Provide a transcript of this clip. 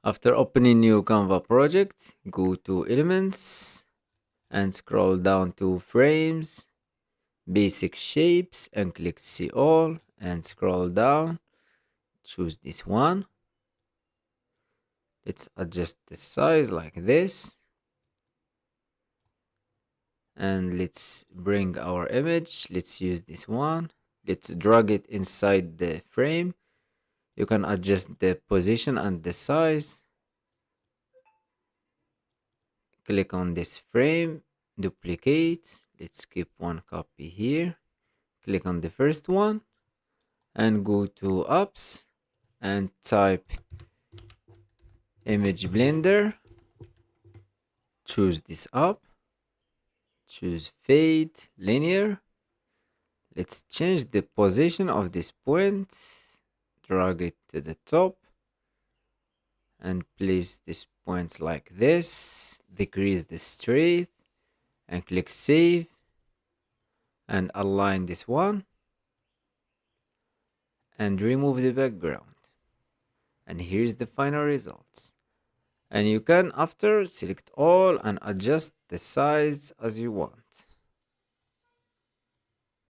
After opening new Canva project, go to Elements and scroll down to Frames, Basic Shapes, and click See All and scroll down. Choose this one. Let's adjust the size like this. And let's bring our image. Let's use this one. Let's drag it inside the frame. You can adjust the position and the size. Click on this frame, duplicate. Let's keep one copy here. Click on the first one and go to apps and type image blender. Choose this app. Choose fade linear. Let's change the position of this point. Drag it to the top and place this point like this. Decrease the strength and click save and align this one and remove the background. And here's the final results. And you can after select all and adjust the size as you want.